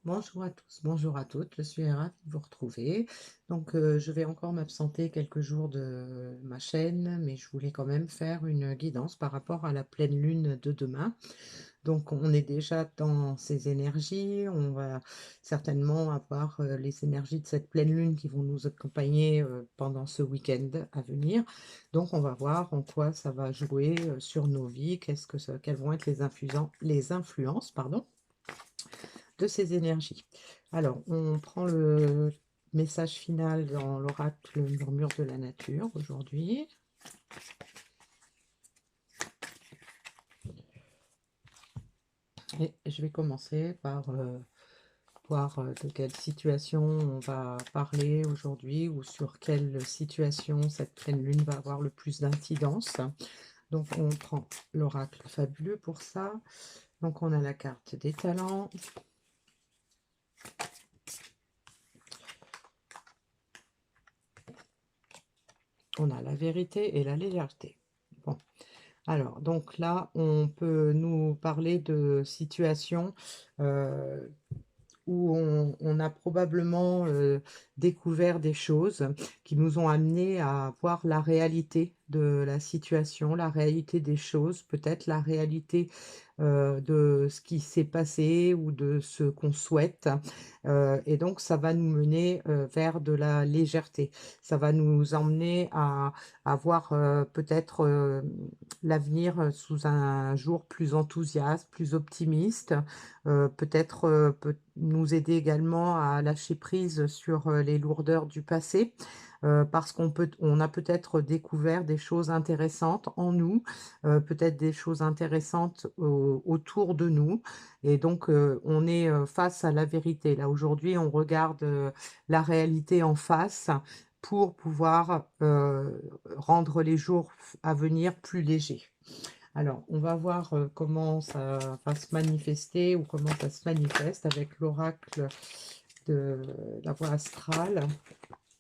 Bonjour à tous, bonjour à toutes, je suis ravie de vous retrouver. Donc, je vais encore m'absenter quelques jours de ma chaîne, mais je voulais quand même faire une guidance par rapport à la pleine lune de demain. Donc, on est déjà dans ces énergies, on va certainement avoir les énergies de cette pleine lune qui vont nous accompagner pendant ce week-end à venir. Donc, on va voir en quoi ça va jouer sur nos vies, quelles vont être les influences, pardon, de ces énergies. Alors, on prend le message final dans l'oracle Murmure de la nature aujourd'hui. Et je vais commencer par voir de quelle situation on va parler aujourd'hui ou sur quelle situation cette pleine lune va avoir le plus d'incidence. Donc, on prend l'oracle fabuleux pour ça. Donc, on a la carte des talents. On a la vérité et la légèreté. Bon. Alors, donc là, on peut nous parler de situations euh, où on a probablement découvert des choses qui nous ont amenés à voir la réalité de la situation, la réalité des choses, peut-être la réalité de ce qui s'est passé ou de ce qu'on souhaite. Et donc, ça va nous mener vers de la légèreté. Ça va nous emmener à voir peut-être l'avenir sous un jour plus enthousiaste, plus optimiste, peut-être peut nous aider également à lâcher prise sur les lourdeurs du passé, parce on a peut-être découvert des choses intéressantes en nous, peut-être des choses intéressantes autour de nous, et donc on est face à la vérité. Là, aujourd'hui, on regarde la réalité en face pour pouvoir rendre les jours à venir plus légers. Alors, on va voir comment ça va se manifester ou comment ça se manifeste avec l'oracle de la voie astrale.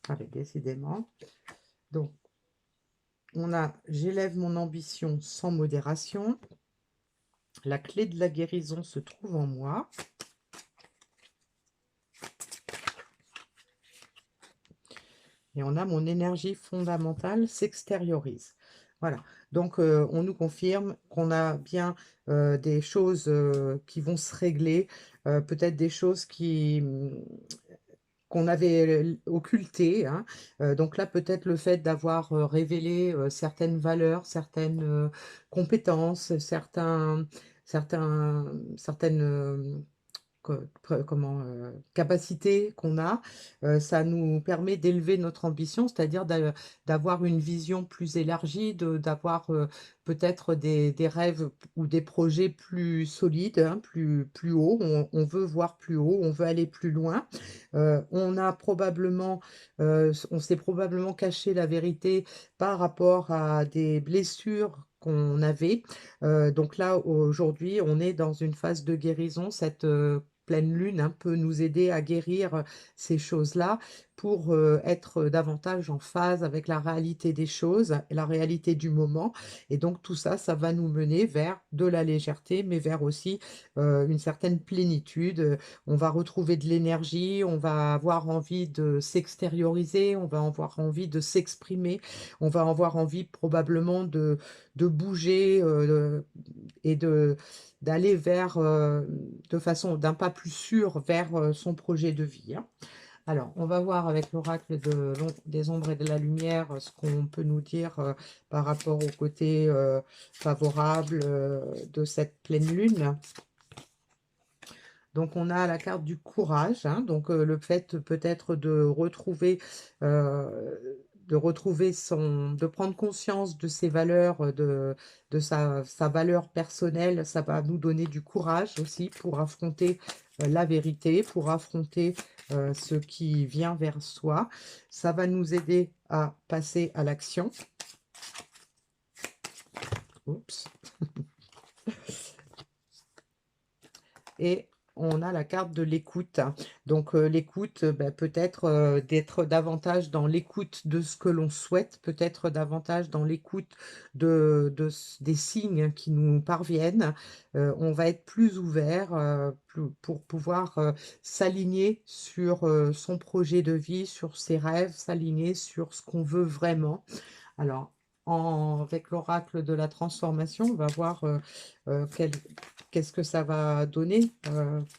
Allez, décidément. Donc, on a j'élève mon ambition sans modération. La clé de la guérison se trouve en moi. Et on a mon énergie fondamentale s'extériorise. Voilà. Donc, on nous confirme qu'on a bien des choses qui vont se régler, peut-être des choses qu'on avait occultées, hein. Donc là, peut-être le fait d'avoir révélé certaines valeurs, certaines compétences, certaines capacité qu'on a, ça nous permet d'élever notre ambition, c'est-à-dire d'avoir une vision plus élargie, d'avoir peut-être des rêves ou des projets plus solides, hein, plus haut. On veut voir plus haut, on veut aller plus loin. On s'est probablement caché la vérité par rapport à des blessures qu'on avait. Donc là, aujourd'hui, on est dans une phase de guérison. Cette pleine lune peut nous aider à guérir ces choses-là pour être davantage en phase avec la réalité des choses, la réalité du moment. Et donc tout ça, ça va nous mener vers de la légèreté, mais vers aussi une certaine plénitude. On va retrouver de l'énergie, on va avoir envie de s'extérioriser, on va avoir envie de s'exprimer, on va avoir envie probablement de bouger et d'aller vers, de façon d'un pas plus sûr vers son projet de vie, hein. Alors, on va voir avec l'oracle des ombres et de la lumière ce qu'on peut nous dire par rapport au côté favorable de cette pleine lune. Donc, on a la carte du courage, hein, donc le fait peut-être de retrouver de prendre conscience de ses valeurs, de sa valeur personnelle. Ça va nous donner du courage aussi pour affronter la vérité, pour affronter ce qui vient vers soi. Ça va nous aider à passer à l'action. Oups. Et on a la carte de l'écoute, hein. Donc, l'écoute, bah, peut-être d'être davantage dans l'écoute de ce que l'on souhaite, peut-être davantage dans l'écoute des signes qui nous parviennent. On va être plus ouvert pour pouvoir s'aligner sur son projet de vie, sur ses rêves, s'aligner sur ce qu'on veut vraiment. Alors, avec l'oracle de la transformation, on va voir qu'est-ce que ça va donner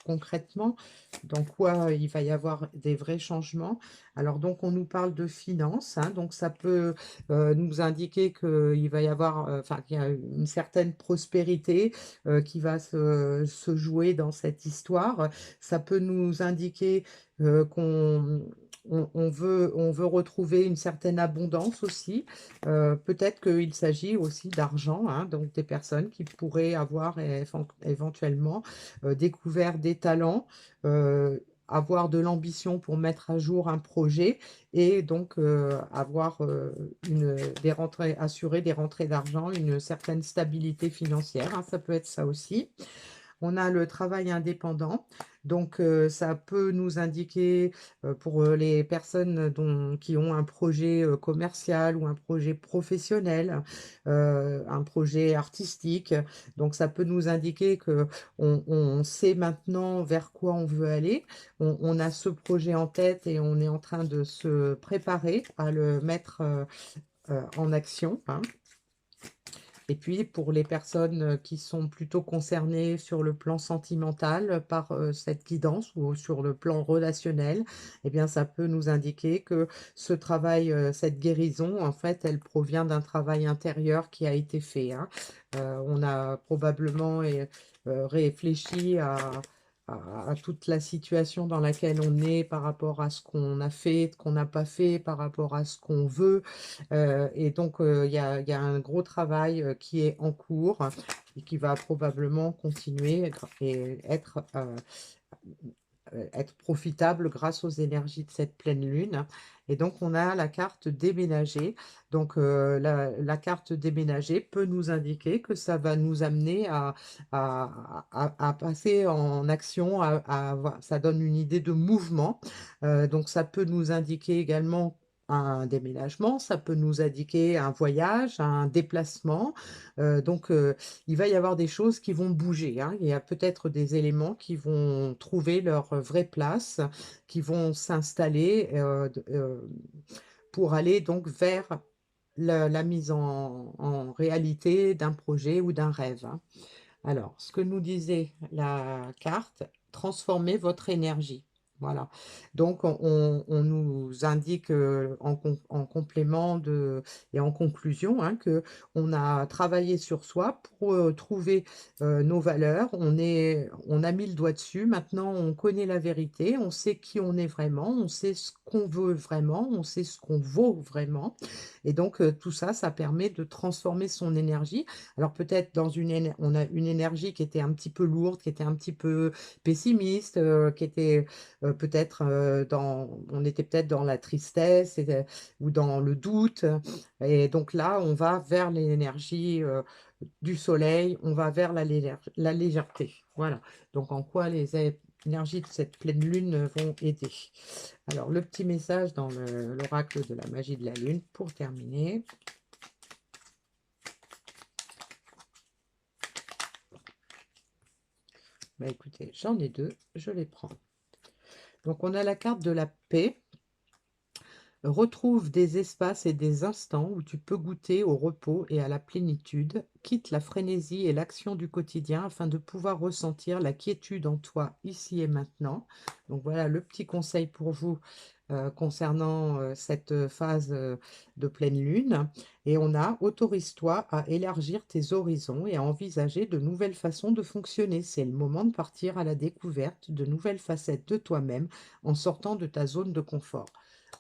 concrètement, dans quoi il va y avoir des vrais changements. Alors, donc, on nous parle de finances, hein, donc ça peut nous indiquer qu'il va y avoir, enfin, qu'il y a une certaine prospérité qui va se jouer dans cette histoire. Ça peut nous indiquer qu'on veut retrouver une certaine abondance aussi. Peut-être qu'il s'agit aussi d'argent, hein, donc des personnes qui pourraient avoir éventuellement découvert des talents, avoir de l'ambition pour mettre à jour un projet et donc avoir des rentrées, assurer des rentrées d'argent, une certaine stabilité financière, hein, ça peut être ça aussi. On a le travail indépendant, donc ça peut nous indiquer pour les personnes qui ont un projet commercial ou un projet professionnel, un projet artistique. Donc ça peut nous indiquer que on sait maintenant vers quoi on veut aller. On a ce projet en tête et on est en train de se préparer à le mettre en action, hein. Et puis, pour les personnes qui sont plutôt concernées sur le plan sentimental par cette guidance ou sur le plan relationnel, eh bien, ça peut nous indiquer que ce travail, cette guérison, en fait, elle provient d'un travail intérieur qui a été fait, hein. On a probablement réfléchi à toute la situation dans laquelle on est par rapport à ce qu'on a fait, ce qu'on n'a pas fait, par rapport à ce qu'on veut. Et donc, il y a un gros travail qui est en cours et qui va probablement continuer et être profitable grâce aux énergies de cette pleine lune. Et donc, on a la carte déménager. Donc, la carte déménager peut nous indiquer que ça va nous amener à passer en action, ça donne une idée de mouvement. Donc, ça peut nous indiquer également un déménagement, ça peut nous indiquer un voyage, un déplacement. Donc, il va y avoir des choses qui vont bouger, hein. Il y a peut-être des éléments qui vont trouver leur vraie place, qui vont s'installer pour aller donc vers la mise en réalité d'un projet ou d'un rêve, hein. Alors, ce que nous disait la carte, transformez votre énergie. Voilà. Donc, on nous indique en complément et en conclusion, hein, que on a travaillé sur soi pour trouver nos valeurs. On a mis le doigt dessus. Maintenant, on connaît la vérité. On sait qui on est vraiment. On sait ce qu'on veut vraiment. On sait ce qu'on vaut vraiment. Et donc, tout ça, ça permet de transformer son énergie. Alors peut-être on a une énergie qui était un petit peu lourde, qui était un petit peu pessimiste, qui était peut-être on était peut-être dans la tristesse ou dans le doute. Et donc là, on va vers l'énergie du soleil, on va vers la légèreté. Voilà. Donc en quoi les énergies de cette pleine lune vont aider. Alors le petit message dans l'oracle de la magie de la lune pour terminer. Bah écoutez, j'en ai deux, je les prends. Donc on a la carte de la paix. Retrouve des espaces et des instants où tu peux goûter au repos et à la plénitude. Quitte la frénésie et l'action du quotidien afin de pouvoir ressentir la quiétude en toi ici et maintenant. Donc voilà le petit conseil pour vous concernant cette phase de pleine lune. Et on a autorise-toi à élargir tes horizons et à envisager de nouvelles façons de fonctionner. C'est le moment de partir à la découverte de nouvelles facettes de toi-même en sortant de ta zone de confort.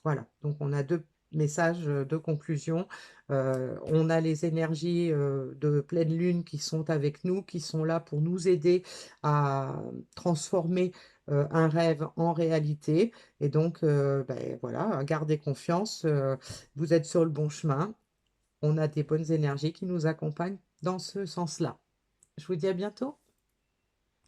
Voilà, donc on a deux messages de conclusion. On a les énergies de pleine lune qui sont avec nous, qui sont là pour nous aider à transformer un rêve en réalité. Et donc, ben, voilà, gardez confiance, vous êtes sur le bon chemin. On a des bonnes énergies qui nous accompagnent dans ce sens-là. Je vous dis à bientôt.